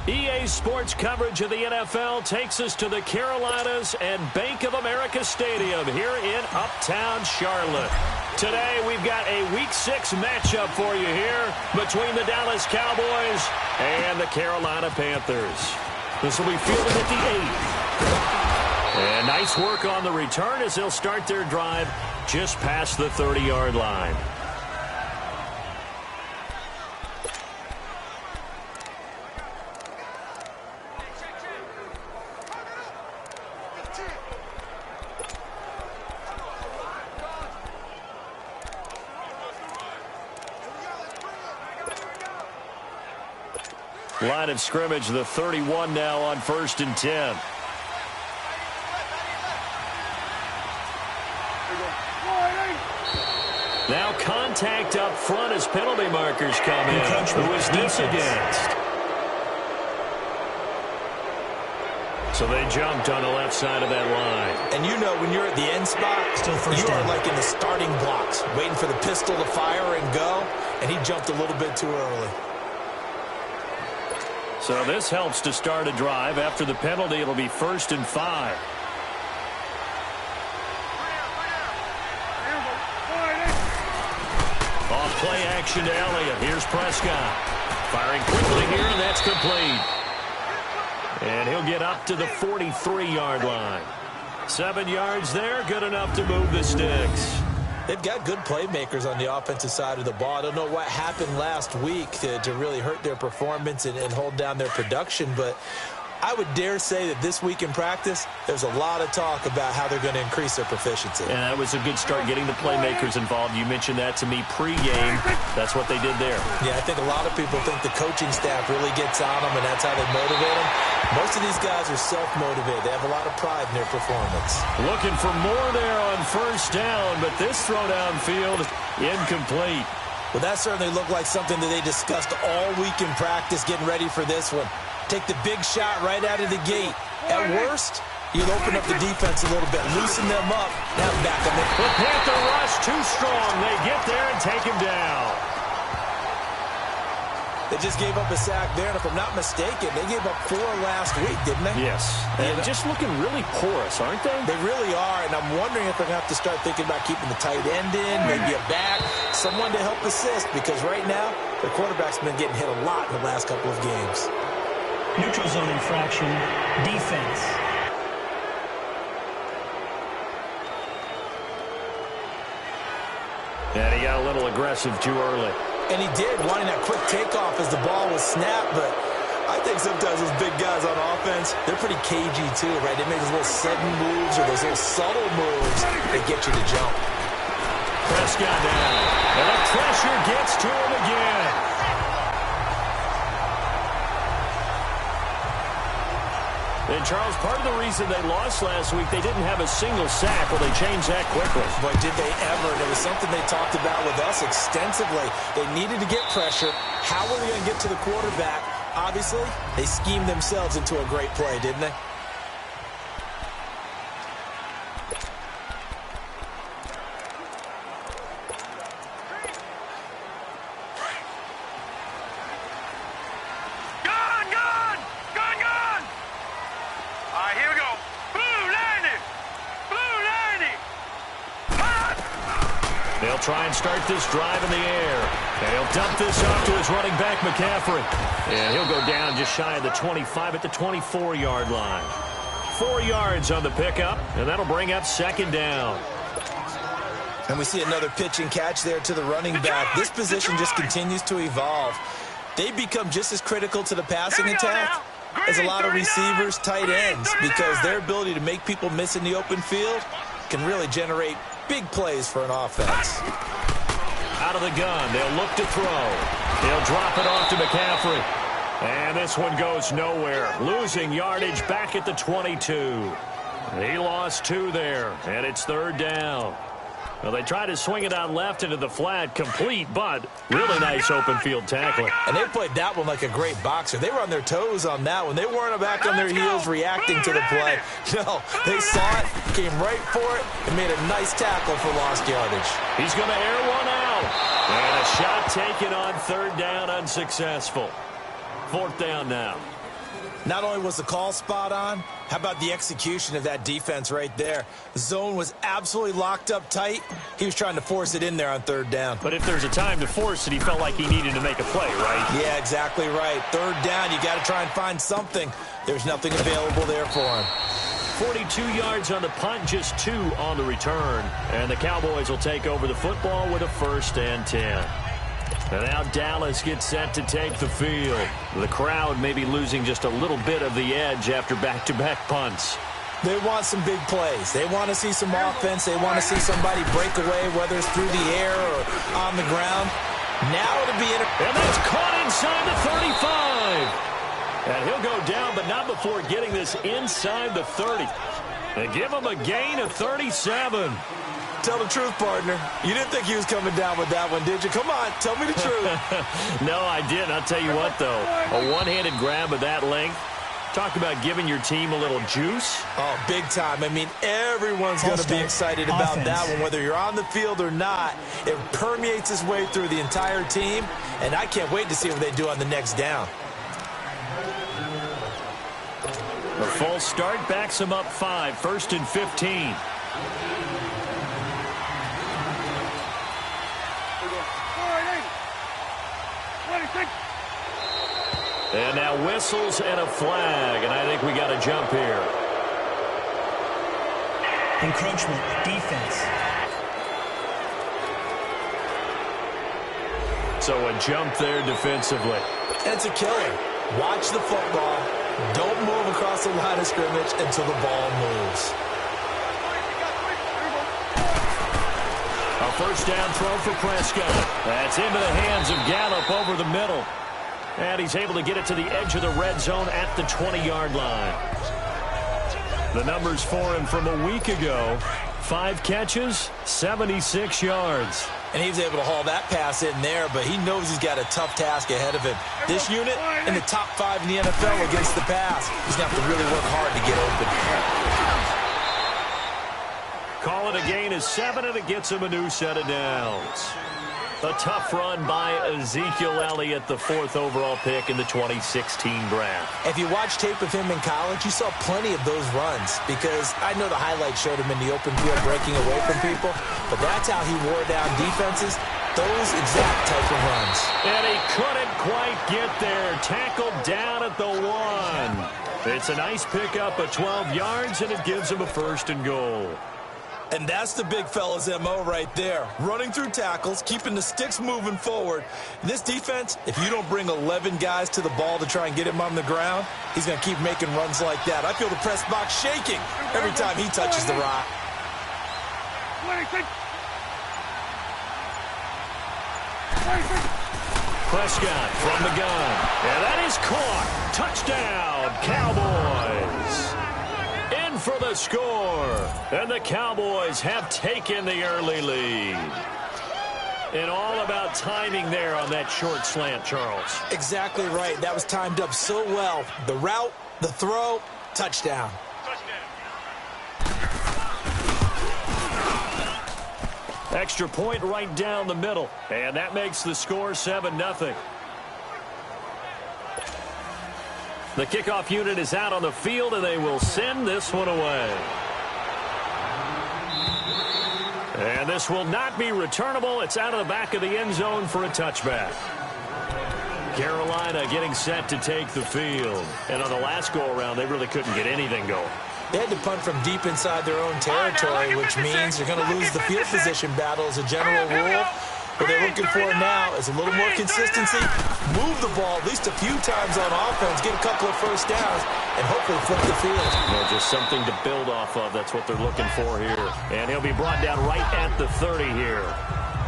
EA Sports coverage of the NFL takes us to the Carolinas and Bank of America Stadium here in Uptown Charlotte. Today we've got a Week 6 matchup for you here between the Dallas Cowboys and the Carolina Panthers. This will be fielded at the 8th. And nice work on the return as they'll start their drive just past the 30-yard line. Line of scrimmage, the 31 now on 1st and 10. Now contact up front as penalty markers come in. Who is this against? So they jumped on the left side of that line. And you know when you're at the end spot, you are like in the starting blocks, waiting for the pistol to fire and go, and he jumped a little bit too early. So this helps to start a drive. After the penalty, it'll be 1st and 5. Off play action to Elliott. Here's Prescott. Firing quickly here, and that's complete. And he'll get up to the 43-yard line. 7 yards there, good enough to move the sticks. They've got good playmakers on the offensive side of the ball. I don't know what happened last week to really hurt their performance and hold down their production, but I would dare say that this week in practice, there's a lot of talk about how they're going to increase their proficiency. And that was a good start, getting the playmakers involved. You mentioned that to me pregame. That's what they did there. Yeah, I think a lot of people think the coaching staff really gets on them, and that's how they motivate them. Most of these guys are self-motivated. They have a lot of pride in their performance. Looking for more there on 1st down, but this throw downfield, incomplete. Well, that certainly looked like something that they discussed all week in practice, getting ready for this one. Take the big shot right out of the gate. At worst, you'll open up the defense a little bit, loosen them up, now back them in. The Panther rush too strong. They get there and take him down. They just gave up a sack there, and if I'm not mistaken, they gave up 4 last week, didn't they? Yes. And just looking really porous, aren't they? They really are, and I'm wondering if they're going to have to start thinking about keeping the tight end in, maybe a back, someone to help assist, because right now, their quarterback's been getting hit a lot in the last couple of games. Neutral zone infraction, defense. And he got a little aggressive too early. And he did, wanting that quick takeoff as the ball was snapped, but I think sometimes those big guys on offense, they're pretty cagey too, right? They make those little sudden moves or those little subtle moves that get you to jump. Prescott down. And the pressure gets to him again. And, Charles, part of the reason they lost last week, they didn't have a single sack. Well, they changed that quickly. Boy, did they ever. And it was something they talked about with us extensively. They needed to get pressure. How were they going to get to the quarterback? Obviously, they schemed themselves into a great play, didn't they? They'll try and start this drive in the air. And he'll dump this off to his running back, McCaffrey. And he'll go down just shy of the 25 at the 24-yard line. 4 yards on the pickup, and that'll bring up 2nd down. And we see another pitch and catch there to the running back. This position just continues to evolve. They become just as critical to the passing attack as a lot of receivers, tight ends, because their ability to make people miss in the open field can really generate big plays for an offense. Out of the gun, they'll look to throw. He'll drop it off to McCaffrey. And this one goes nowhere. Losing yardage back at the 22. He lost 2 there, and it's 3rd down. Well, they tried to swing it out left into the flat, complete, but really nice open field tackling. And they played that one like a great boxer. They were on their toes on that one. They weren't back on their heels reacting to the play. No, they saw it, came right for it, and made a nice tackle for lost yardage. He's going to air one out. And a shot taken on 3rd down, unsuccessful. 4th down now. Not only was the call spot on, how about the execution of that defense right there? The zone was absolutely locked up tight. He was trying to force it in there on third down. But if there's a time to force it, he felt like he needed to make a play, right? Yeah, exactly right. Third down, you got to try and find something. There's nothing available there for him. 42 yards on the punt, just 2 on the return. And the Cowboys will take over the football with a 1st and 10. And now Dallas gets set to take the field. The crowd may be losing just a little bit of the edge after back-to-back punts. They want some big plays. They want to see some offense. They want to see somebody break away, whether it's through the air or on the ground. Now it'll be and that's caught inside the 35. And he'll go down, but not before getting this inside the 30. They give him a gain of 37. Tell the truth, partner. You didn't think he was coming down with that one, did you? Come on, tell me the truth. No, I didn't. I'll tell you what, though. A one-handed grab of that length. Talk about giving your team a little juice. Oh, big time. I mean, everyone's going to be excited about that one, whether you're on the field or not. It permeates its way through the entire team, and I can't wait to see what they do on the next down. A full start backs him up 5, 1st and 15. And now whistles and a flag, and I think we got a jump here. Encroachment, defense. So a jump there defensively. It's a killer. Watch the football. Don't move across the line of scrimmage until the ball moves. A 1st down throw for Prescott. That's into the hands of Gallup over the middle. And he's able to get it to the edge of the red zone at the 20-yard line. The numbers for him from a week ago: 5 catches, 76 yards. And he was able to haul that pass in there, but he knows he's got a tough task ahead of him. This unit in the top 5 in the NFL against the pass. He's going to have to really work hard to get open. Call it a gain of 7, and it gets him a new set of downs. A tough run by Ezekiel Elliott, the 4th overall pick in the 2016 draft. If you watch tape of him in college, you saw plenty of those runs, because I know the highlights showed him in the open field breaking away from people, but that's how he wore down defenses, those exact type of runs. And he couldn't quite get there. Tackled down at the 1. It's a nice pickup of 12 yards, and it gives him a 1st and goal. And that's the big fella's MO right there. Running through tackles, keeping the sticks moving forward. This defense, if you don't bring 11 guys to the ball to try and get him on the ground, he's going to keep making runs like that. I feel the press box shaking every time he touches the rock. Prescott from the gun. And that is caught. Touchdown, Cowboys. In for the score. And the Cowboys have taken the early lead. And all about timing there on that short slant, Charles. Exactly right. That was timed up so well. The route, the throw, touchdown. Extra point right down the middle. And that makes the score 7-0. The kickoff unit is out on the field, and they will send this one away. And this will not be returnable. It's out of the back of the end zone for a touchback. Carolina getting set to take the field. And on the last go-around, they really couldn't get anything going. They had to punt from deep inside their own territory, which means they're going to lose the field position battle as a general rule. What they're looking for now is a little more consistency, move the ball at least a few times on offense, get a couple of first downs, and hopefully flip the field. Well, just something to build off of. That's what they're looking for here. And he'll be brought down right at the 30 here.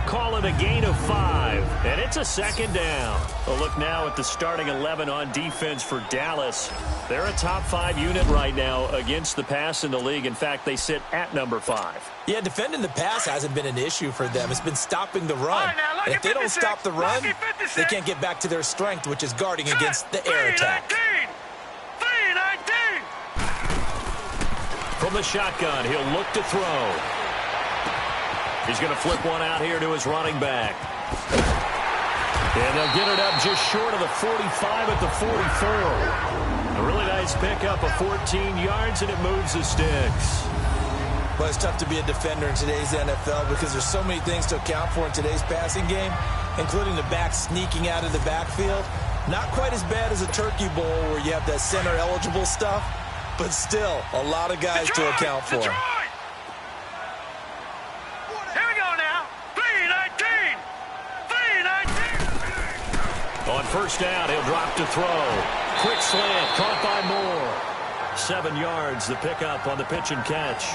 Call it a gain of 5, and it's a 2nd down. A look now at the starting 11 on defense for Dallas. They're a top 5 unit right now against the pass in the league. In fact, they sit at number 5. Yeah, defending the pass hasn't been an issue for them. It's been stopping the run. And if they don't stop the run, they can't get back to their strength, which is guarding against the air attack. From the shotgun, he'll look to throw. He's going to flip one out here to his running back. And they'll get it up just short of the 45 at the 44. A really nice pickup of 14 yards, and it moves the sticks. Well, it's tough to be a defender in today's NFL because there's so many things to account for in today's passing game, including the back sneaking out of the backfield. Not quite as bad as a turkey bowl where you have that center-eligible stuff, but still a lot of guys to account for. Detroit! Here we go now. 3-19. 3-19. On first down, he'll drop to throw. Quick slant, caught by Moore. 7 yards, the pickup on the pitch and catch.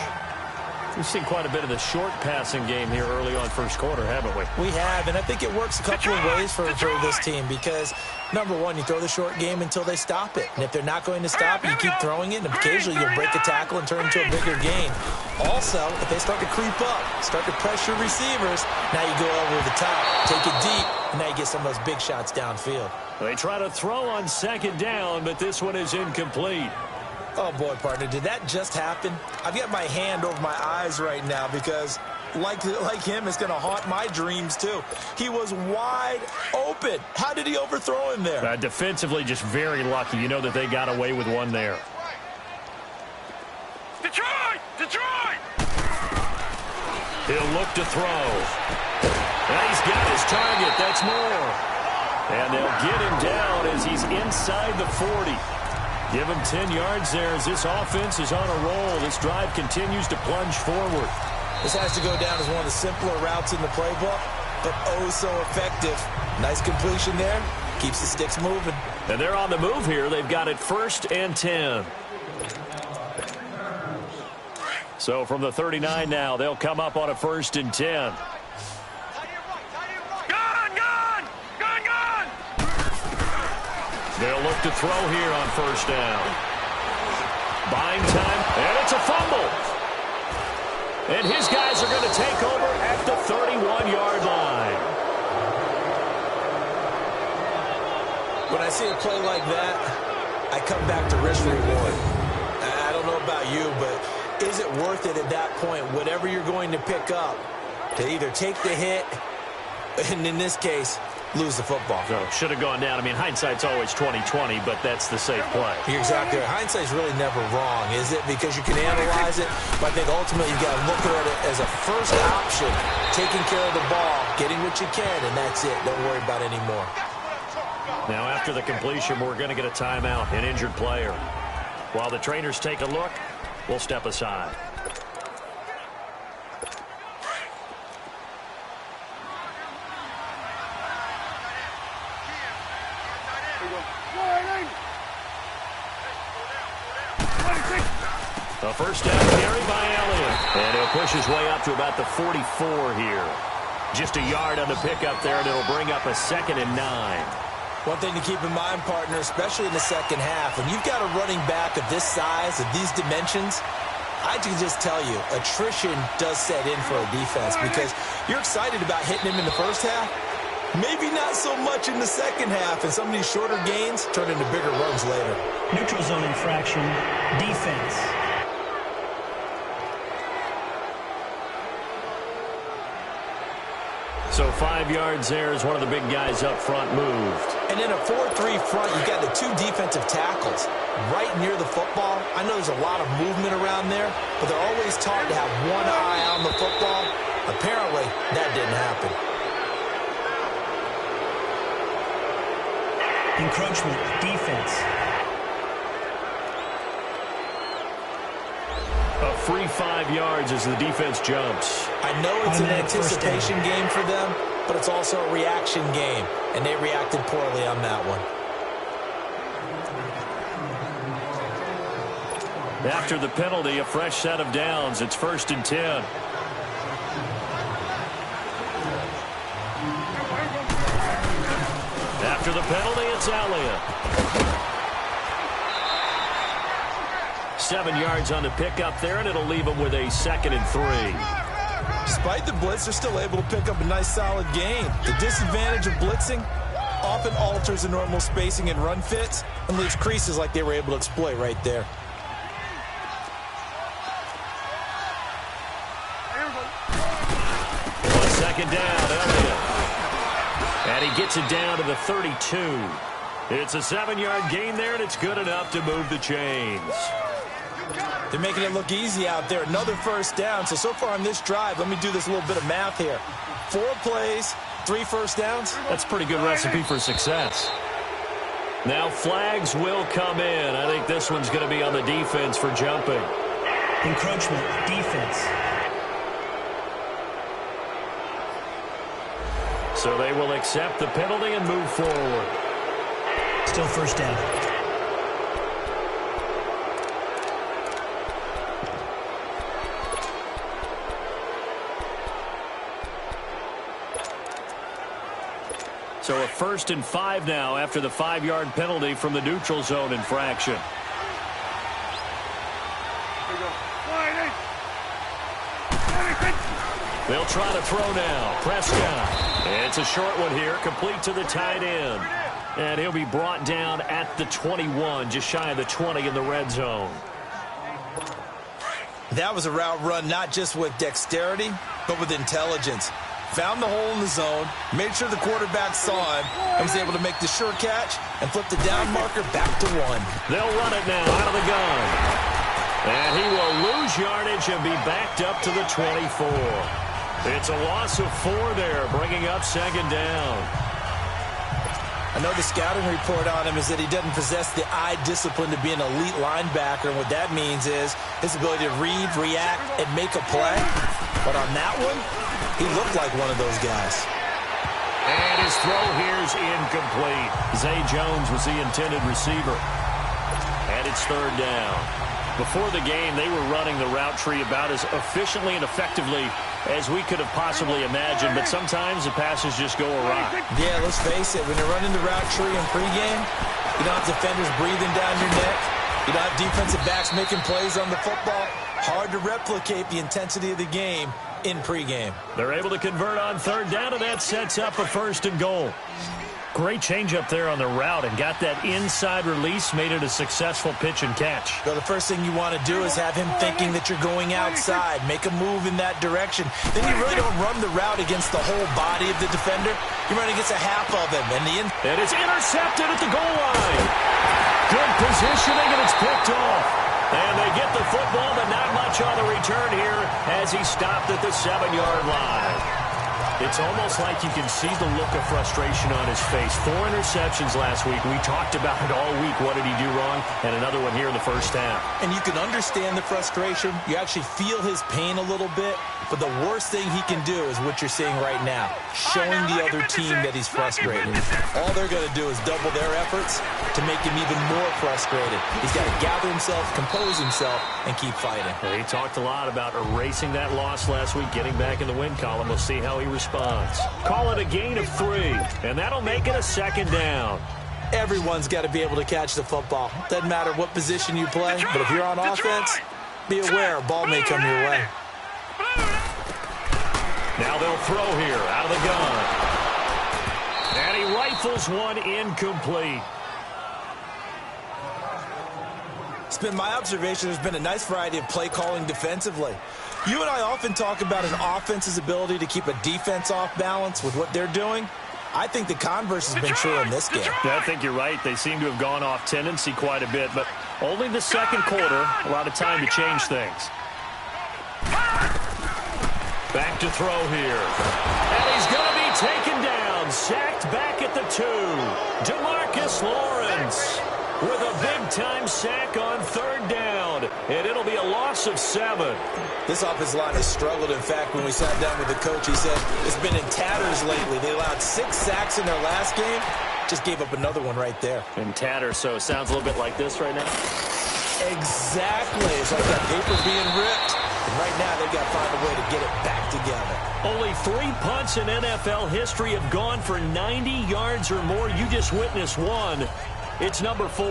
We've seen quite a bit of the short passing game here early on first quarter, haven't we? We have, and I think it works a couple of ways for this team because, number one, you throw the short game until they stop it. And if they're not going to stop it, you keep throwing it, and occasionally you'll break a tackle and turn into a bigger gain. Also, if they start to creep up, start to pressure receivers, now you go over the top, take it deep, and now you get some of those big shots downfield. They try to throw on second down, but this one is incomplete. Oh, boy, partner, did that just happen? I've got my hand over my eyes right now because, like him, it's going to haunt my dreams, too. He was wide open. How did he overthrow him there? Defensively, just very lucky. You know that they got away with one there. Detroit! Detroit! He'll look to throw. And he's got his target. That's Moore. And they'll get him down as he's inside the 40. Give him 10 yards there as this offense is on a roll. This drive continues to plunge forward. This has to go down as one of the simpler routes in the playbook, but oh so effective. Nice completion there. Keeps the sticks moving. And they're on the move here. They've got it 1st and 10. So from the 39 now, they'll come up on a 1st and 10. They'll look to throw here on first down. Buying time, and it's a fumble. And his guys are going to take over at the 31-yard line. When I see a play like that, I come back to risk reward. I don't know about you, but is it worth it at that point, whatever you're going to pick up, to either take the hit, and in this case, lose the football? So should have gone down. I mean, hindsight's always 20/20, but that's the safe play. You're exactly right. Hindsight's really never wrong, is it? Because you can analyze it, but I think ultimately you've got to look at it as a first option, taking care of the ball, getting what you can, and that's it. Don't worry about it anymore. Now, after the completion, we're going to get a timeout, an injured player. While the trainers take a look, we'll step aside. A first down carry by Elliott. And he'll push his way up to about the 44 here. Just a yard on the pickup there, and it'll bring up a 2nd and 9. One thing to keep in mind, partner, especially in the second half, when you've got a running back of this size, of these dimensions, I can just tell you, attrition does set in for a defense because you're excited about hitting him in the first half. Maybe not so much in the second half, and some of these shorter gains turn into bigger runs later. Neutral zone infraction, defense. So 5 yards there as one of the big guys up front moved. And in a 4-3 front, you've got the 2 defensive tackles right near the football. I know there's a lot of movement around there, but they're always taught to have one eye on the football. Apparently, that didn't happen. Encroachment, defense. A free 5 yards as the defense jumps. I know it's an Automatic first down. anticipation game for them, but it's also a reaction game, and they reacted poorly on that one. After the penalty, a fresh set of downs. It's 1st and 10. After the penalty, it's Elliott. 7 yards on the pickup there, and it'll leave them with a 2nd and 3. Despite the blitz, they're still able to pick up a nice, solid gain. The disadvantage of blitzing often alters the normal spacing and run fits and leaves creases like they were able to exploit right there. On 2nd down, Elliott. And he gets it down to the 32. It's a 7-yard gain there, and it's good enough to move the chains. They're making it look easy out there. Another first down. So far on this drive, let me do this little bit of math here. 4 plays, 3 first downs. That's a pretty good recipe for success. Now flags will come in. I think this one's going to be on the defense for jumping. Encroachment, defense. So they will accept the penalty and move forward. Still first down. So a 1st and 5 now after the 5-yard penalty from the neutral zone infraction. They'll try to throw now. Prescott. It's a short one here, complete to the tight end. And he'll be brought down at the 21, just shy of the 20 in the red zone. That was a route run not just with dexterity, but with intelligence. Found the hole in the zone, made sure the quarterback saw him, and was able to make the sure catch and flip the down marker back to 1. They'll run it now out of the gun. And he will lose yardage and be backed up to the 24. It's a loss of 4 there, bringing up 2nd down. I know the scouting report on him is that he doesn't possess the eye discipline to be an elite linebacker. And what that means is his ability to read, react, and make a play. But on that one, he looked like one of those guys. And his throw here is incomplete. Zay Jones was the intended receiver. And it's 3rd down. Before the game, they were running the route tree about as efficiently and effectively as we could have possibly imagined, but sometimes the passes just go awry. Yeah, let's face it, when you're running the route tree in pregame, you don't have defenders breathing down your neck. You don't have defensive backs making plays on the football. Hard to replicate the intensity of the game in pregame. They're able to convert on 3rd down, and that sets up a 1st and goal. Great change up there on the route and got that inside release, made it a successful pitch and catch. So the first thing you want to do is have him thinking that you're going outside, make a move in that direction. Then you really don't run the route against the whole body of the defender. You're running against a half of him. And it's intercepted at the goal line. Good positioning, and it's picked off. And they get the football, but not much on the return here as he stopped at the 7-yard line. It's almost like you can see the look of frustration on his face. 4 interceptions last week. We talked about it all week. What did he do wrong? And another one here in the first half. And you can understand the frustration. You actually feel his pain a little bit. But the worst thing he can do is what you're seeing right now, showing the other team that he's frustrated. All they're going to do is double their efforts to make him even more frustrated. He's got to gather himself, compose himself, and keep fighting. Well, he talked a lot about erasing that loss last week, getting back in the win column. We'll see how he responds. Call it a gain of 3, and that'll make it a 2nd down. Everyone's got to be able to catch the football. Doesn't matter what position you play, but if you're on offense, be aware a ball may come your way. Now they'll throw here out of the gun. And he rifles one incomplete. It's been my observation there's been a nice variety of play calling defensively. You and I often talk about an offense's ability to keep a defense off balance with what they're doing. I think the converse has been true in this game. Yeah, I think you're right. They seem to have gone off tendency quite a bit, but only the 2nd quarter, a lot of time to change things. Back to throw here. And he's going to be taken down. Sacked back at the 2. DeMarcus Lawrence with a big-time sack on 3rd down. And it'll be a loss of 7. This offensive line has struggled. In fact, when we sat down with the coach, he said it's been in tatters lately. They allowed 6 sacks in their last game. Just gave up another one right there. In tatters, so it sounds a little bit like this right now. Exactly. It's like that paper being ripped. And right now, they've got to find a way to get it back together. Only 3 punts in NFL history have gone for 90 yards or more. You just witnessed one. It's number 4.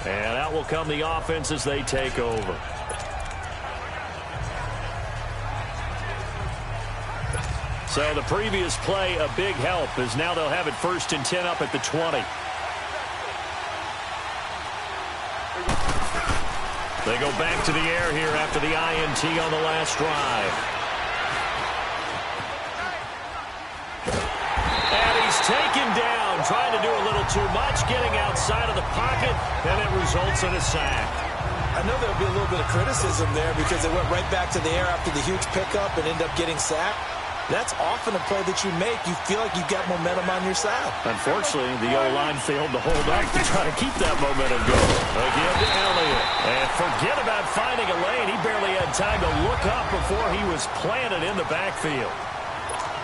And out will come the offense as they take over. So the previous play, a big help, as now they'll have it 1st and 10 up at the 20. They go back to the air here after the INT on the last drive. And he's taken down trying to do a little too much, getting outside of the pocket, and it results in a sack. I know there'll be a little bit of criticism there because they went right back to the air after the huge pickup and ended up getting sacked. That's often a play that you make. You feel like you've got momentum on your side. Unfortunately, the O-line failed to hold up to try to keep that momentum going. Again to Elliott. And forget about finding a lane. He barely had time to look up before he was planted in the backfield.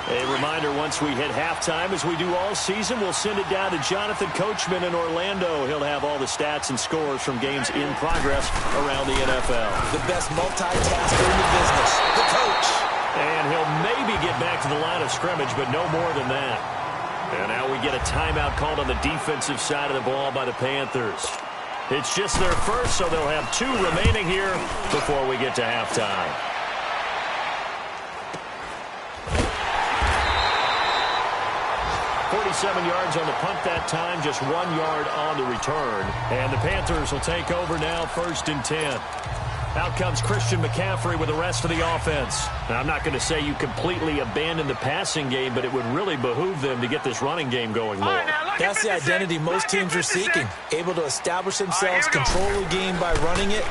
A reminder, once we hit halftime, as we do all season, we'll send it down to Jonathan Coachman in Orlando. He'll have all the stats and scores from games in progress around the NFL. The best multitasker in the business, the coach. And he'll maybe get back to the line of scrimmage, but no more than that. And now we get a timeout called on the defensive side of the ball by the Panthers. It's just their first, so they'll have 2 remaining here before we get to halftime. .47 yards on the punt that time, just 1 yard on the return. And the Panthers will take over now, 1st and 10. Out comes Christian McCaffrey with the rest of the offense. Now, I'm not going to say you completely abandon the passing game, but it would really behoove them to get this running game going more. That's the identity most teams are seeking. Able to establish themselves, control the game by running it,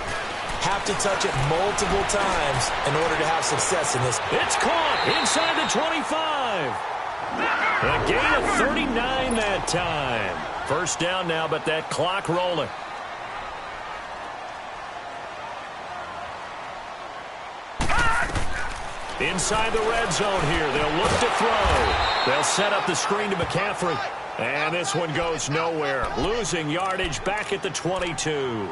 have to touch it multiple times in order to have success in this. It's caught inside the 25. A gain of 39 that time. 1st down now, but that clock rolling. Inside the red zone here. They'll look to throw. They'll set up the screen to McCaffrey. And this one goes nowhere. Losing yardage back at the 22.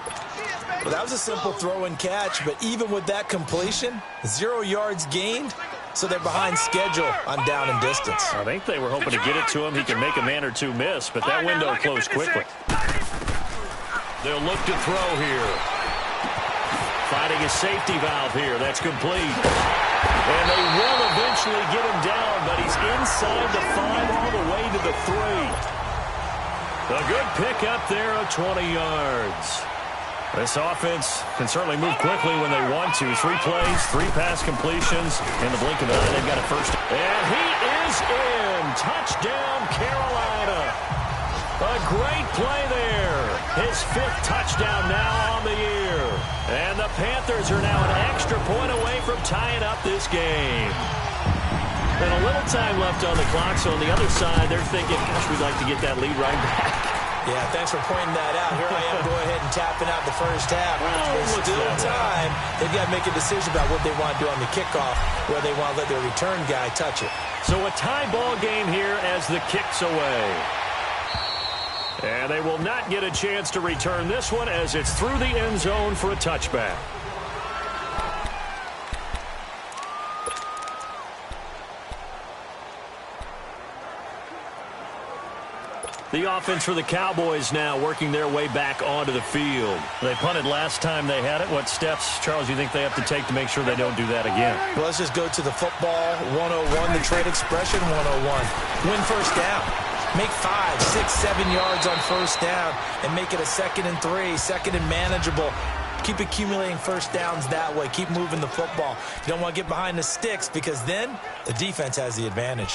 Well, that was a simple throw and catch, but even with that completion, 0 yards gained, so they're behind schedule on down and distance. I think they were hoping to get it to him. He can make a man or 2 miss, but that window closed quickly. They'll look to throw here. Finding a safety valve here. That's complete. And they will eventually get him down, but he's inside the 5 all the way to the 3. A good pick up there of 20 yards. This offense can certainly move quickly when they want to. 3 plays, 3 pass completions. In the blink of an eye, they've got a first. And he is in. Touchdown, Carolina. A great play there. His 5th touchdown now on the year. And the Panthers are now an extra point away from tying up this game. And a little time left on the clock, so on the other side, they're thinking, gosh, we'd like to get that lead right back. Yeah, thanks for pointing that out. Here I am going ahead and tapping out the first half. There's still time. They've got to make a decision about what they want to do on the kickoff, where they want to let their return guy touch it. So a tie ball game here as the kick's away. And they will not get a chance to return this one as it's through the end zone for a touchback. The offense for the Cowboys now working their way back onto the field. They punted last time they had it. What steps, Charles, you think they have to take to make sure they don't do that again? Well, let's just go to the football 101, the trade expression 101. Win first down. Make 5, 6, 7 yards on first down and make it a 2nd and 3, 2nd and manageable. Keep accumulating first downs that way. Keep moving the football. You don't want to get behind the sticks because then the defense has the advantage.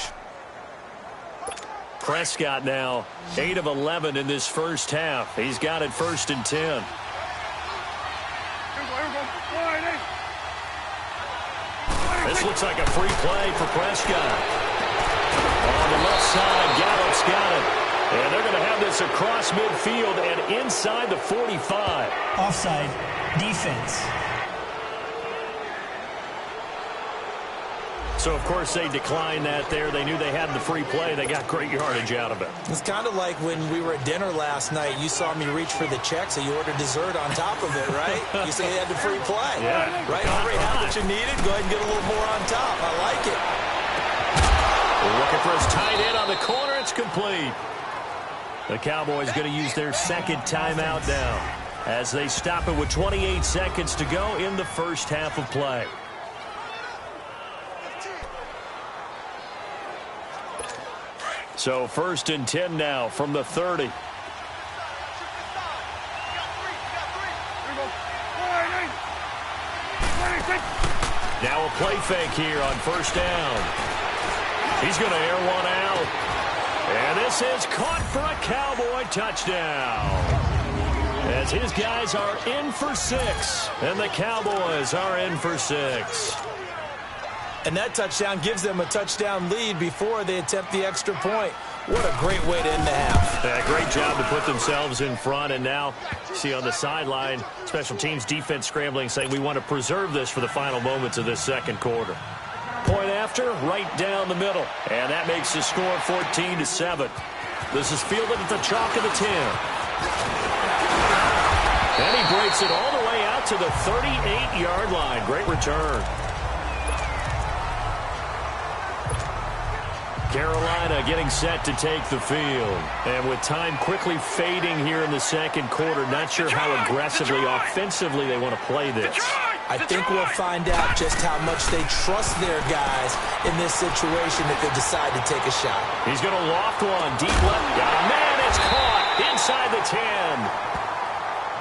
Prescott now 8 of 11 in this first half. He's got it 1st and 10. This looks like a free play for Prescott. On the left side, Gallup's got it. And they're going to have this across midfield and inside the 45. Offside. Defense. So, of course, they declined that there. They knew they had the free play. They got great yardage out of it. It's kind of like when we were at dinner last night. You saw me reach for the check, so you ordered dessert on top of it, right? You said you had the free play. Yeah. Right? Already had what you needed. Go ahead and get a little more on top. I like it. Looking for his tight end on the corner. It's complete. The Cowboys going to use their 2nd timeout now as they stop it with 28 seconds to go in the first half of play. So 1st and 10 now from the 30. Now a play fake here on first down. He's going to air one out. And this is caught for a Cowboy touchdown. As his guys are in for 6, and the Cowboys are in for 6. And that touchdown gives them a touchdown lead before they attempt the extra point. What a great way to end the half. Yeah, great job to put themselves in front. And now, see on the sideline, special teams defense scrambling, saying we want to preserve this for the final moments of this second quarter. Point after, right down the middle. And that makes the score 14-7. This is fielded at the chalk of the 10. And he breaks it all the way out to the 38-yard line. Great return. Carolina getting set to take the field. And with time quickly fading here in the second quarter, not sure how aggressively, offensively they want to play this. I think we'll find out just how much they trust their guys in this situation if they decide to take a shot. He's going to loft one deep left. Oh, man, it's caught inside the 10.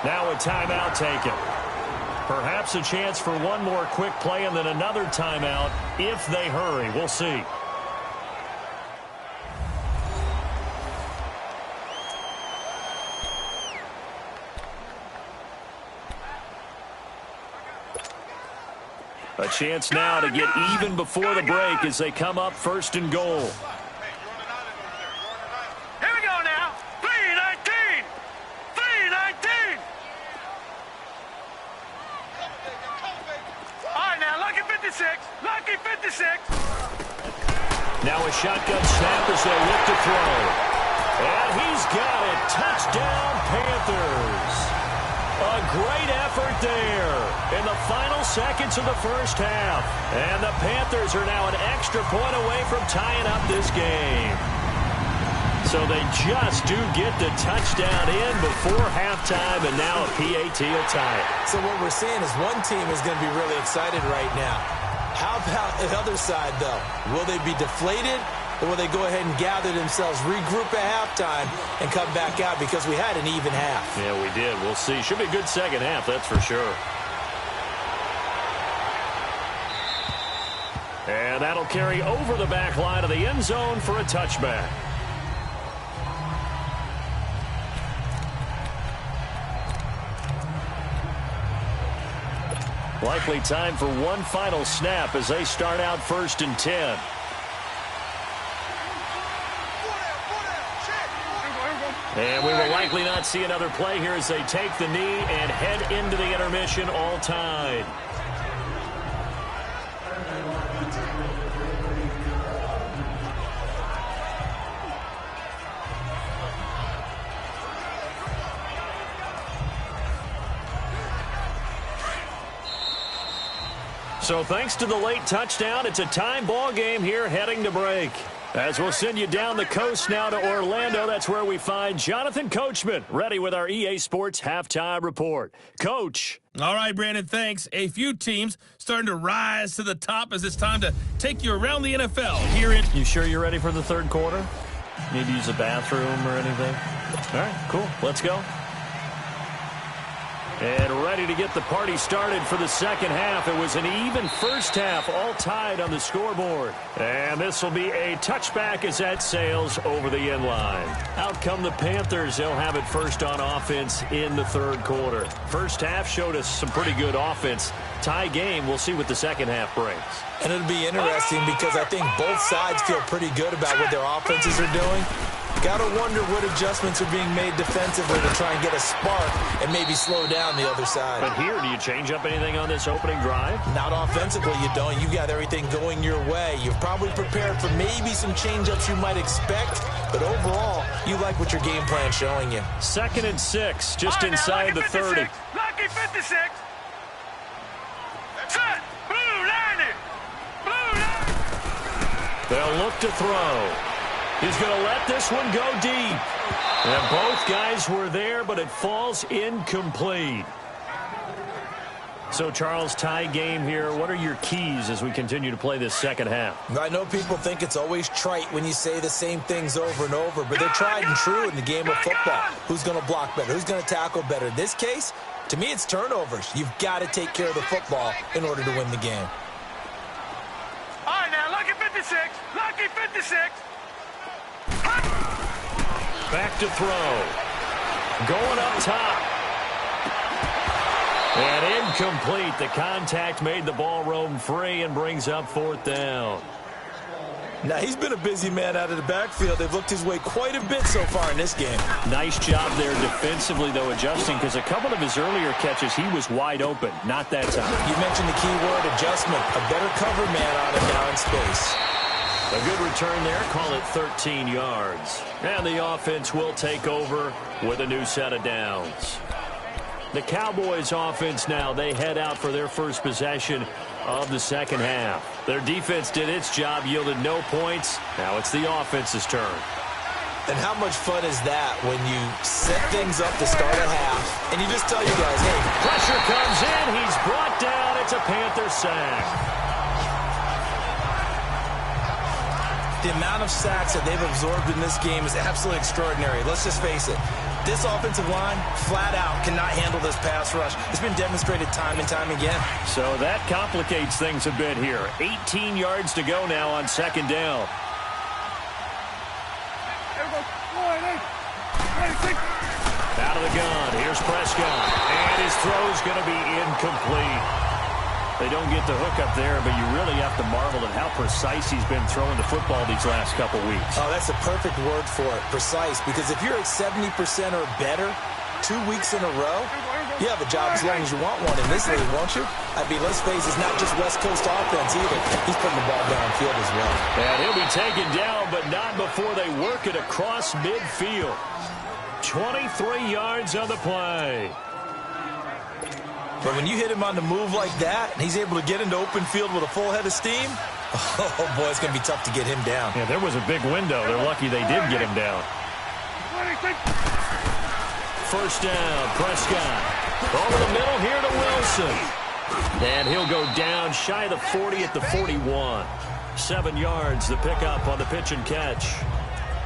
Now a timeout taken. Perhaps a chance for one more quick play and then another timeout if they hurry. We'll see. A chance now to get even before the break as they come up 1st and goal. Here we go now. 3-19. 3-19. All right, now, lucky 56. Lucky 56. Now a shotgun snap as they look to throw. And he's got it. Touchdown, Panthers. A great effort there in the final seconds of the first half. And the Panthers are now an extra point away from tying up this game. So they just do get the touchdown in before halftime, and now a PAT will tie it. So what we're seeing is one team is going to be really excited right now. How about the other side, though? Will they be deflated, or will they go ahead and gather themselves, regroup at halftime, and come back out because we had an even half? Yeah, we did. We'll see. Should be a good second half, that's for sure. And that'll carry over the back line of the end zone for a touchback. Likely time for one final snap as they start out 1st and 10. And we will likely not see another play here as they take the knee and head into the intermission all tied. So thanks to the late touchdown, it's a time ball game here heading to break. As we'll send you down the coast now to Orlando, that's where we find Jonathan Coachman, ready with our EA Sports Halftime Report. Coach. All right, Brandon, thanks. A few teams starting to rise to the top as it's time to take you around the NFL here in... You sure you're ready for the third quarter? Need to use a bathroom or anything? All right, cool. Let's go. And ready to get the party started for the second half. It was an even first half, all tied on the scoreboard. And this will be a touchback as that sails over the end line. Out come the Panthers. They'll have it first on offense in the third quarter. First half showed us some pretty good offense. Tie game. We'll see what the second half brings. And it'll be interesting because I think both sides feel pretty good about what their offenses are doing. Got to wonder what adjustments are being made defensively to try and get a spark and maybe slow down the other side. But here, do you change up anything on this opening drive? Not offensively, you don't. You got everything going your way. You've probably prepared for maybe some change-ups you might expect, but overall, you like what your game plan's showing you. 2nd and 6, just inside the 30. Lucky 56. Set. Blue 90. Blue 90. They'll look to throw. He's going to let this one go deep. And both guys were there, but it falls incomplete. So, Charles, tie game here. What are your keys as we continue to play this second half? I know people think it's always trite when you say the same things over and over, but they're tried and true in the game of football. Who's going to block better? Who's going to tackle better? In this case, to me, it's turnovers. You've got to take care of the football in order to win the game. All right, now, lucky 56. Lucky 56. Back to throw. Going up top. And incomplete. The contact made the ball roam free and brings up 4th down. Now, he's been a busy man out of the backfield. They've looked his way quite a bit so far in this game. Nice job there defensively, though, adjusting, because a couple of his earlier catches, he was wide open. Not that time. You mentioned the key word, adjustment. A better cover man on him now in space. A good return there. Call it 13 yards. And the offense will take over with a new set of downs. The Cowboys offense now, they head out for their first possession of the second half. Their defense did its job, yielded no points. Now it's the offense's turn. And how much fun is that when you set things up to start a half and you just tell you guys, hey. Pressure comes in. He's brought down. It's a Panther sack. The amount of sacks that they've absorbed in this game is absolutely extraordinary. Let's just face it. This offensive line, flat out, cannot handle this pass rush. It's been demonstrated time and time again. So that complicates things a bit here. 18 yards to go now on second down. Out of the gun. Here's Prescott. And his throw's going to be incomplete. They don't get the hook up there, but you really have to marvel at how precise he's been throwing the football these last couple weeks. Oh, that's a perfect word for it, precise, because if you're at 70% or better 2 weeks in a row, you have a job as long as you want one in this league, won't you? I mean, let's face it, it's not just West Coast offense either. He's putting the ball downfield as well. And he'll be taken down, but not before they work it across midfield. 23 yards on the play. But when you hit him on the move like that, and he's able to get into open field with a full head of steam, oh, boy, it's going to be tough to get him down. Yeah, there was a big window. They're lucky they did get him down. First down, Prescott. Over the middle here to Wilson. And he'll go down shy of the 40 at the 41. 7 yards, the pickup on the pitch and catch.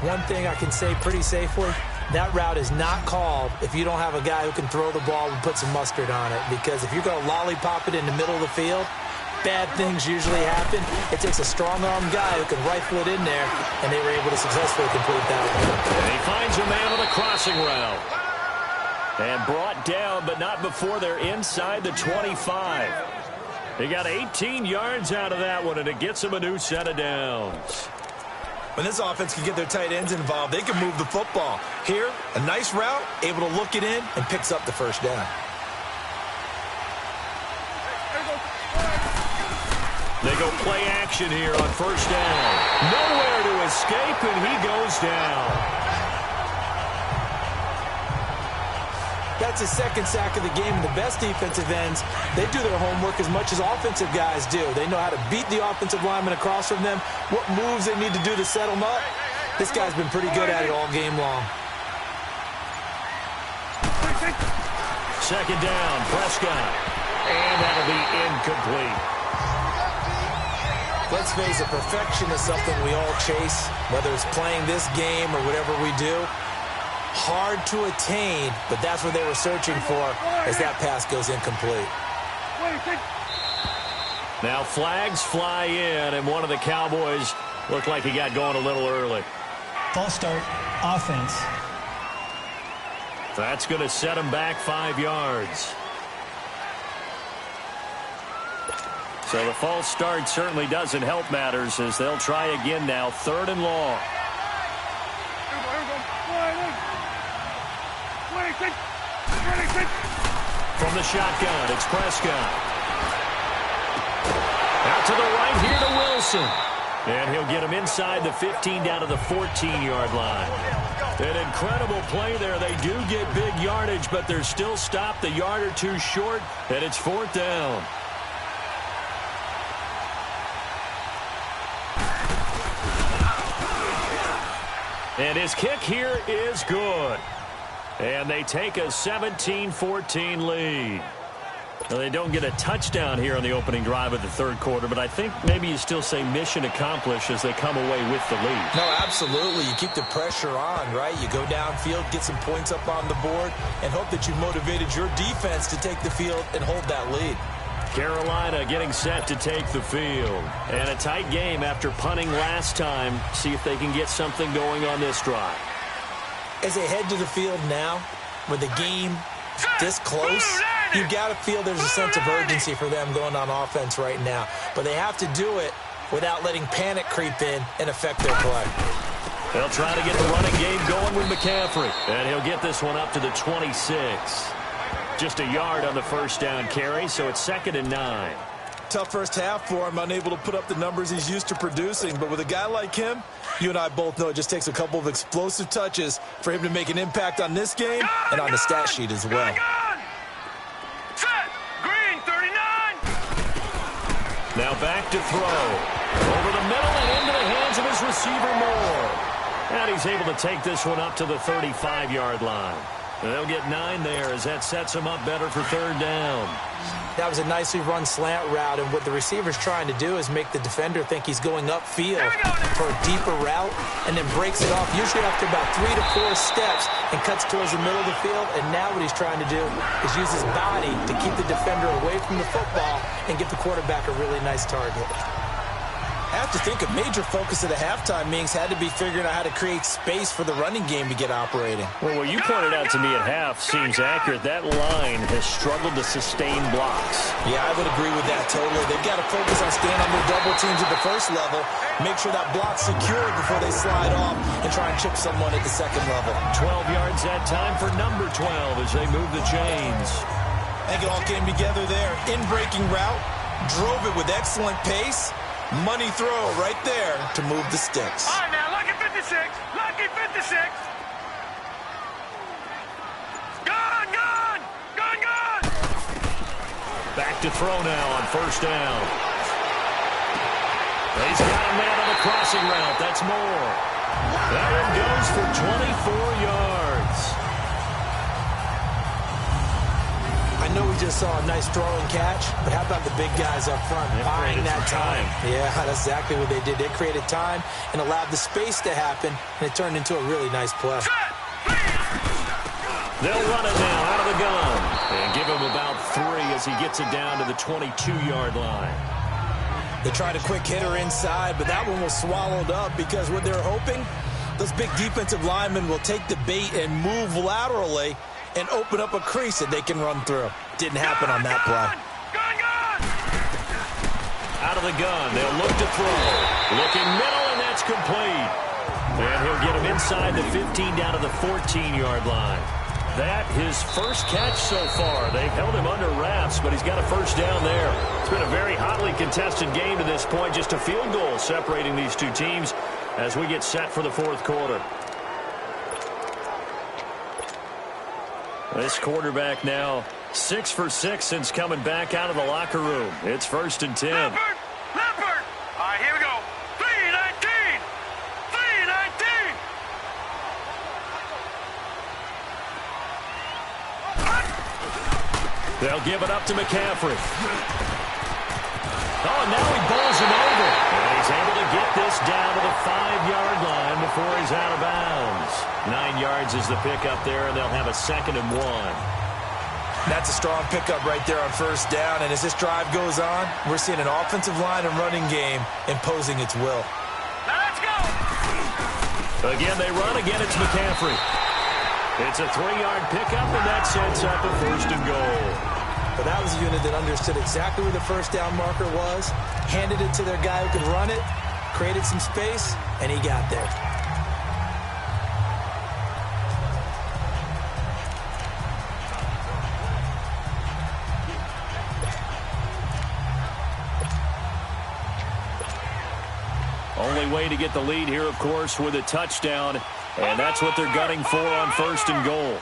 One thing I can say pretty safely, that route is not called if you don't have a guy who can throw the ball and put some mustard on it. Because if you're going to lollipop it in the middle of the field, bad things usually happen. It takes a strong-armed guy who can rifle it in there, and they were able to successfully complete that one. And he finds a man on the crossing route. And brought down, but not before they're inside the 25. He got 18 yards out of that one, and it gets him a new set of downs. When this offense can get their tight ends involved, they can move the football. Here, a nice route, able to look it in, and picks up the first down. They go play action here on first down. Nowhere to escape, and he goes down. That's his second sack of the game, and the best defensive ends, they do their homework as much as offensive guys do. They know how to beat the offensive lineman across from them, what moves they need to do to set them up. This guy's been pretty good at it all game long. Second down, Prescott. And that'll be incomplete. Let's face it, perfection is something we all chase, whether it's playing this game or whatever we do. Hard to attain, but that's what they were searching for as that pass goes incomplete. Now flags fly in, and one of the Cowboys looked like he got going a little early. False start, offense. That's going to set him back 5 yards. So the false start certainly doesn't help matters as they'll try again now, 3rd and long. From the shotgun, it's Prescott. Out to the right here to Wilson. And he'll get him inside the 15 down to the 14-yard line. An incredible play there. They do get big yardage, but they're still stopped a yard or two short, and it's 4th down. And his kick here is good. And they take a 17-14 lead. Now, they don't get a touchdown here on the opening drive of the third quarter, but I think maybe you still say mission accomplished as they come away with the lead. No, absolutely. You keep the pressure on, right? You go downfield, get some points up on the board, and hope that you've motivated your defense to take the field and hold that lead. Carolina getting set to take the field. And a tight game after punting last time. See if they can get something going on this drive. As they head to the field now, with the game this close, you've got to feel there's a sense of urgency for them going on offense right now. But they have to do it without letting panic creep in and affect their play. They'll try to get the running game going with McCaffrey. And he'll get this one up to the 26. Just a yard on the first down carry, so it's 2nd and 9. Tough first half for him, unable to put up the numbers he's used to producing. But with a guy like him, you and I both know it just takes a couple of explosive touches for him to make an impact on this game and on the stat sheet as well. Set. Green, 39. Now back to throw. Over the middle and into the hands of his receiver Moore. And he's able to take this one up to the 35-yard line. They'll get 9 there as that sets him up better for 3rd down. That was a nicely run slant route, and what the receiver's trying to do is make the defender think he's going upfield for a deeper route, and then breaks it off, usually after about 3 to 4 steps, and cuts towards the middle of the field. And now what he's trying to do is use his body to keep the defender away from the football and give the quarterback a really nice target. I have to think a major focus of the halftime meetings had to be figuring out how to create space for the running game to get operating. Well, what you pointed out to me at half seems accurate. That line has struggled to sustain blocks. Yeah, I would agree with that totally. They've got to focus on staying on their double teams at the first level, make sure that block's secured before they slide off and try and chip someone at the second level. 12 yards that time for number 12 as they move the chains. I think it all came together there. In-breaking route, drove it with excellent pace. Money throw right there to move the sticks. All right, now, lucky 56. Lucky 56. Gone, gone. Gone, gone. Back to throw now on 1st down. He's got a man on the crossing route. That's Moore. That one goes for 24 yards. I know we just saw a nice throw and catch, but how about the big guys up front buying that time? Yeah, that's exactly what they did. They created time and allowed the space to happen, and it turned into a really nice play. They'll run it now out of the gun and give him about 3 as he gets it down to the 22-yard line. They tried a quick hitter inside, but that one was swallowed up because what they're hoping, those big defensive linemen will take the bait and move laterally and open up a crease that they can run through. Didn't happen on that play. Out of the gun, they'll look to throw. Looking middle, and that's complete. And he'll get him inside the 15 down to the 14-yard line. That his first catch so far. They've held him under wraps, but he's got a first down there. It's been a very hotly contested game to this point. Just a field goal separating these two teams as we get set for the 4th quarter. This quarterback now 6 for 6 since coming back out of the locker room. It's 1st and 10. Leopard! Leopard! All right, here we go. 3-19! 3-19! They'll give it up to McCaffrey. Oh, and now he bowls him over. And he's able to get this down to the 5-yard line before he's out of bounds. 9 yards is the pickup there, and they'll have a 2nd and 1. That's a strong pickup right there on 1st down, and as this drive goes on, we're seeing an offensive line and running game imposing its will. Now let's go! Again, they run. Again, it's McCaffrey. It's a 3-yard pickup, and that sets up a 1st and goal. But that was a unit that understood exactly where the 1st down marker was, handed it to their guy who could run it, created some space, and he got there. Only way to get the lead here, of course, with a touchdown, and that's what they're gunning for on 1st and goal.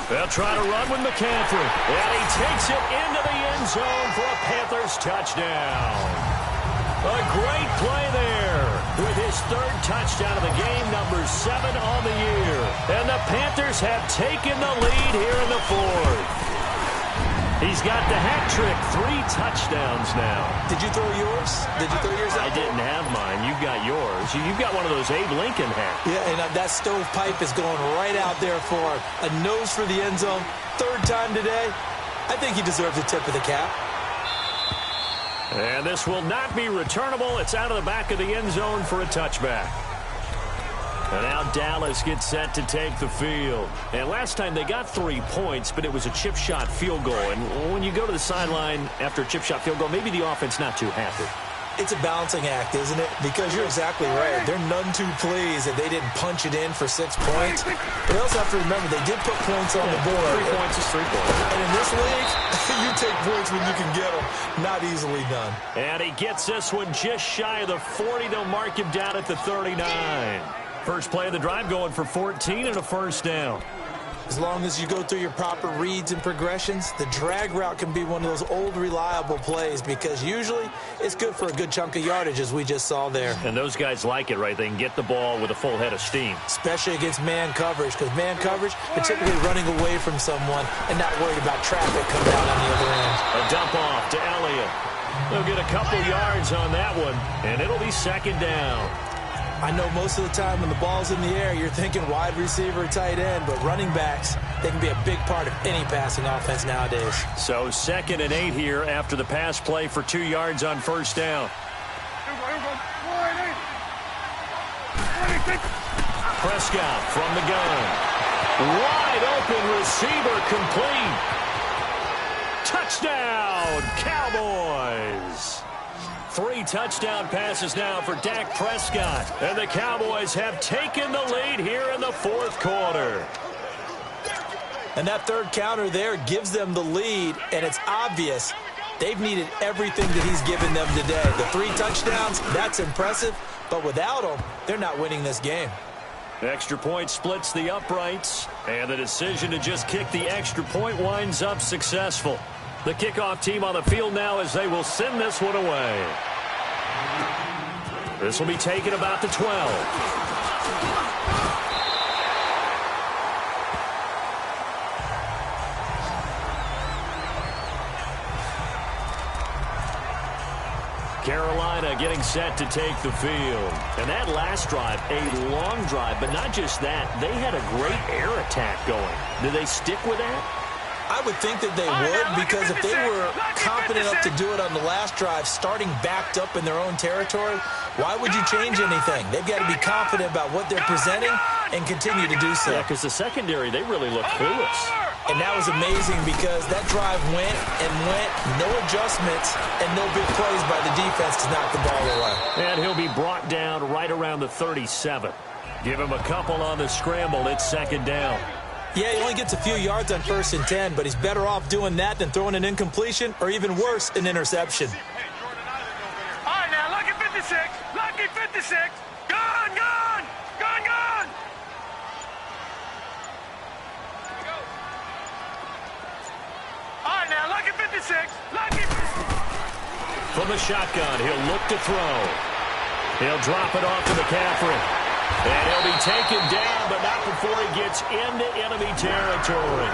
They'll try to run with McCaffrey, and he takes it into the end zone for a Panthers touchdown. A great play there with his 3rd touchdown of the game, number 7 on the year. And the Panthers have taken the lead here in the 4th. He's got the hat trick, 3 touchdowns now. Did you throw yours? Did you throw yours out? I didn't have mine. You've got yours. You've got one of those Abe Lincoln hats. Yeah, and that stovepipe is going right out there for a nose for the end zone. 3rd time today. I think he deserves a tip of the cap. And this will not be returnable. It's out of the back of the end zone for a touchback. And now Dallas gets set to take the field. And last time they got 3 points, but it was a chip shot field goal. And when you go to the sideline after a chip shot field goal, maybe the offense not too happy. It's a balancing act, isn't it? Because you're exactly right. They're none too pleased that they didn't punch it in for 6 points. But they also have to remember they did put points on the board. 3 points is 3 points. And in this league, you take points when you can get them. Not easily done. And he gets this one just shy of the 40. They'll mark him down at the 39. First play of the drive going for 14 and a first down. As long as you go through your proper reads and progressions, the drag route can be one of those old reliable plays because usually it's good for a good chunk of yardage as we just saw there. And those guys like it, right? They can get the ball with a full head of steam. Especially against man coverage because man coverage, they're typically running away from someone and not worried about traffic coming out on the other end. A dump off to Elliott. They'll get a couple yards on that one, and it'll be second down. I know most of the time when the ball's in the air, you're thinking wide receiver, tight end, but running backs, they can be a big part of any passing offense nowadays. So 2nd and 8 here after the pass play for 2 yards on first down. Prescott from the gun. Wide open receiver complete. Touchdown, Cowboys. 3 touchdown passes now for Dak Prescott. And the Cowboys have taken the lead here in the 4th quarter. And that third counter there gives them the lead, and it's obvious they've needed everything that he's given them today. The 3 touchdowns, that's impressive, but without them, they're not winning this game. Extra point splits the uprights, and the decision to just kick the extra point winds up successful. The kickoff team on the field now as they will send this one away. This will be taken about the 12. Carolina getting set to take the field. And that last drive, a long drive, but not just that. They had a great air attack going. Do they stick with that? I would think that they would, because if they were confident enough to do it on the last drive, starting backed up in their own territory, why would you change anything? They've got to be confident about what they're presenting and continue to do so. Yeah, because the secondary, they really look clueless. And that was amazing because that drive went and went, no adjustments, and no big plays by the defense to knock the ball away. And he'll be brought down right around the 37. Give him a couple on the scramble. It's second down. Yeah, he only gets a few yards on 1st and 10, but he's better off doing that than throwing an incompletion or even worse, an interception. All right, now, lucky 56. Lucky 56. Gone, gone. Gone, gone. All right, now, lucky 56. Lucky 56. From the shotgun, he'll look to throw. He'll drop it off to McCaffrey. And he'll be taken down, but not before he gets into enemy territory.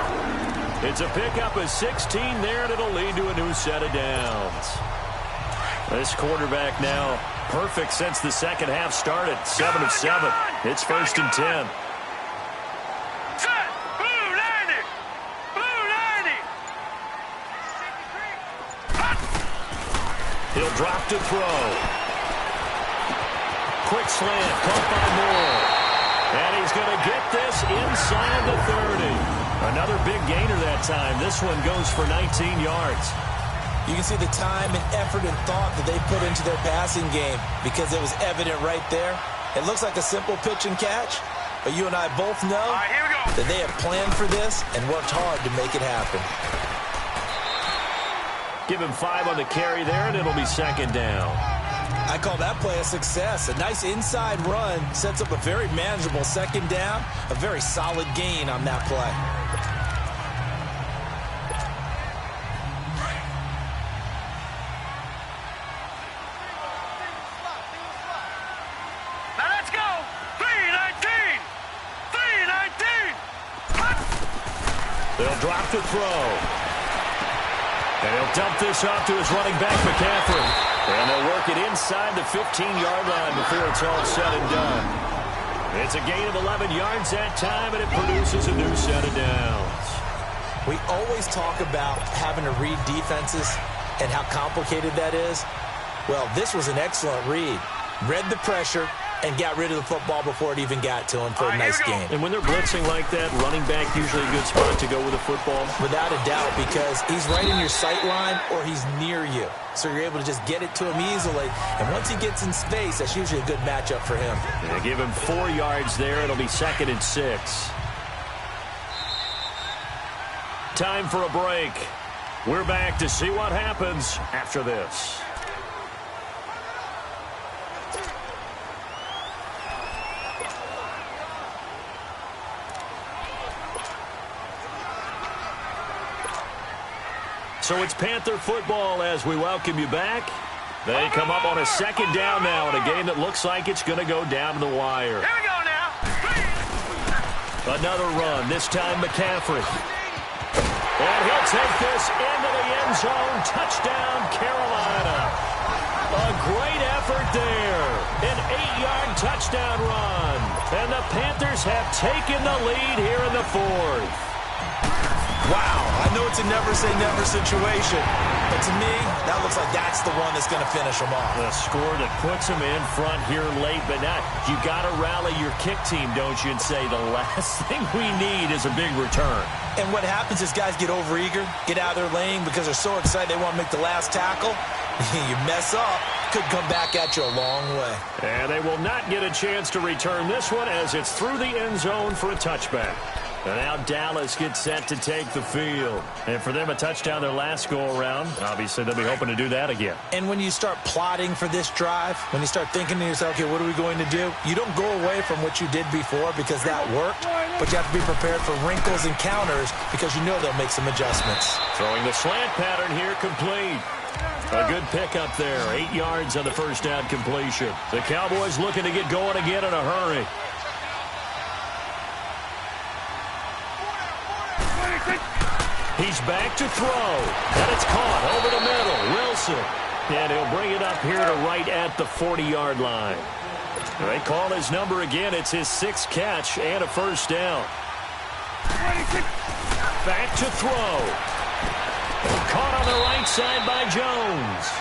It's a pickup of 16 there, and it'll lead to a new set of downs. This quarterback now perfect since the second half started. 7 of 7. It's 1st and 10. Set. Blue 90. Blue 90. He'll drop to throw. Quick slant, caught by Moore. And he's going to get this inside the 30. Another big gainer that time. This one goes for 19 yards. You can see the time and effort and thought that they put into their passing game because it was evident right there. It looks like a simple pitch and catch, but you and I both know All right, here we go. that they have planned for this and worked hard to make it happen. Give him 5 on the carry there, and it'll be second down. I call that play a success. A nice inside run sets up a very manageable second down, a very solid gain on that play. Now let's go. 319. 319. They'll drop to throw. And he'll dump this off to his running back, McCaffrey. And they'll work it inside the 15-yard line before it's all said and done. It's a gain of 11 yards that time, and it produces a new set of downs. We always talk about having to read defenses, and how complicated that is? Well, this was an excellent read. Read the pressure and got rid of the football before it even got to him for a nice gain. And when they're blitzing like that, running back usually a good spot to go with the football? Without a doubt, because he's right in your sight line or he's near you. So you're able to just get it to him easily. And once he gets in space, that's usually a good matchup for him. They give him 4 yards there. It'll be 2nd and 6. Time for a break. We're back to see what happens after this. So it's Panther football as we welcome you back. They come up on a 2nd down now in a game that looks like it's going to go down to the wire. Here we go now. Another run, this time McCaffrey. And he'll take this into the end zone. Touchdown, Carolina. A great effort there. An 8-yard touchdown run. And the Panthers have taken the lead here in the 4th. Wow, I know it's a never-say-never situation, but to me, that looks like that's the one that's going to finish them off. The score that puts them in front here late, but not. You got to rally your kick team, don't you, and say the last thing we need is a big return. And what happens is guys get overeager, get out of their lane because they're so excited they want to make the last tackle. You mess up, could come back at you a long way. And they will not get a chance to return this one as it's through the end zone for a touchback. And now Dallas gets set to take the field. And for them, a touchdown their last go-around. Obviously, they'll be hoping to do that again. And when you start plotting for this drive, when you start thinking to yourself, okay, what are we going to do? You don't go away from what you did before because that worked, but you have to be prepared for wrinkles and counters because you know they'll make some adjustments. Throwing the slant pattern here, complete. A good pickup there. 8 yards on the first down completion. The Cowboys looking to get going again in a hurry. He's back to throw, and it's caught over the middle. Wilson, and he'll bring it up here to right at the 40-yard line. They call his number again. It's his 6th catch and a first down. Back to throw. Caught on the right side by Jones.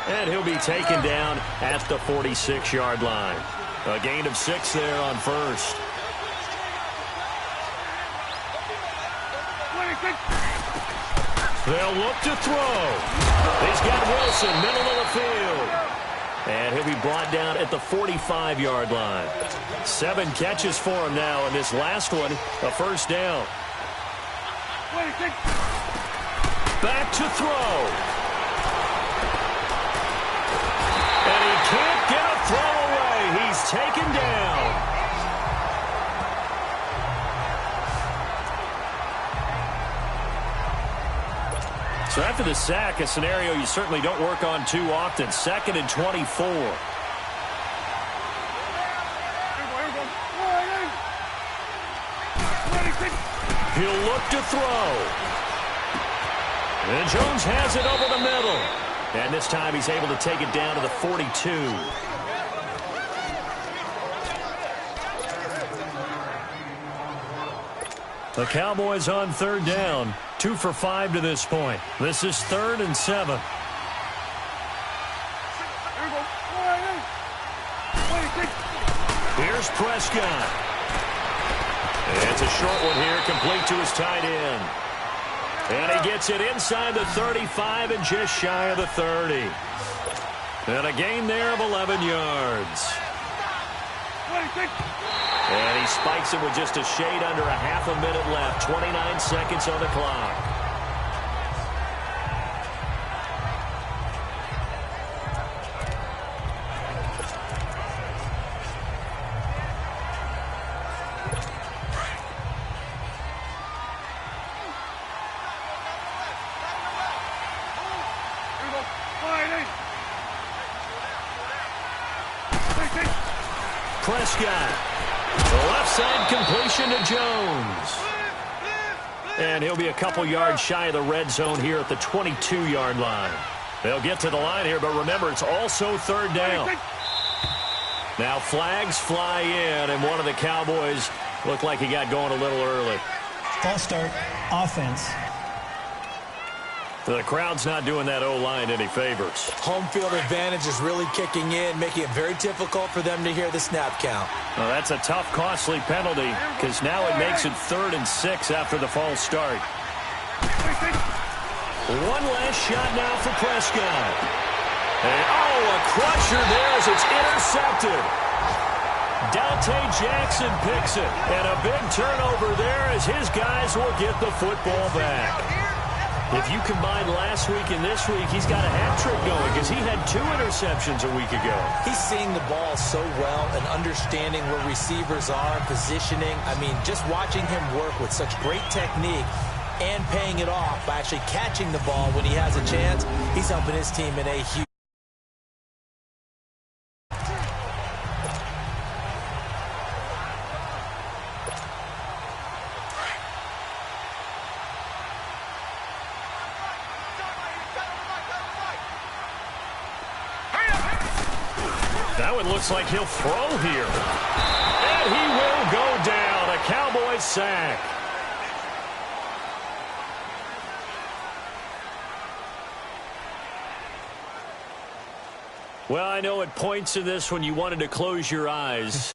And he'll be taken down at the 46-yard line. A gain of 6 there on first. They'll look to throw. He's got Wilson, middle of the field. And he'll be brought down at the 45-yard line. 7 catches for him now, and this last one, a first down. Back to throw. And he can't get a throw away. He's taken down. So after the sack, a scenario you certainly don't work on too often. 2nd and 24. He'll look to throw. And Jones has it over the middle. And this time he's able to take it down to the 42. The Cowboys on 3rd down. 2 for 5 to this point. This is 3rd and 7. Here's Prescott. It's a short one here, complete to his tight end. And he gets it inside the 35 and just shy of the 30. And a gain there of 11 yards. And he spikes him with just a shade under a half a minute left. 29 seconds on the clock. Prescott. Left side completion to Jones. And he'll be a couple yards shy of the red zone here at the 22-yard line. They'll get to the line here, but remember, it's also 3rd down. Now flags fly in, and one of the Cowboys looked like he got going a little early. False start, offense. The crowd's not doing that O-line any favors. Home field advantage is really kicking in, making it very difficult for them to hear the snap count. Well, that's a tough, costly penalty because now it makes it 3rd and 6 after the false start. One last shot now for Prescott. And, a crusher there as it's intercepted. Dante Jackson picks it. And a big turnover there as his guys will get the football back. If you combine last week and this week, he's got a hat trick going because he had 2 interceptions a week ago. He's seeing the ball so well and understanding where receivers are and positioning. I mean, just watching him work with such great technique and paying it off by actually catching the ball when he has a chance, he's helping his team in a huge... That one looks like he'll throw here. And he will go down. A Cowboys sack. Well, I know at points in this when you wanted to close your eyes.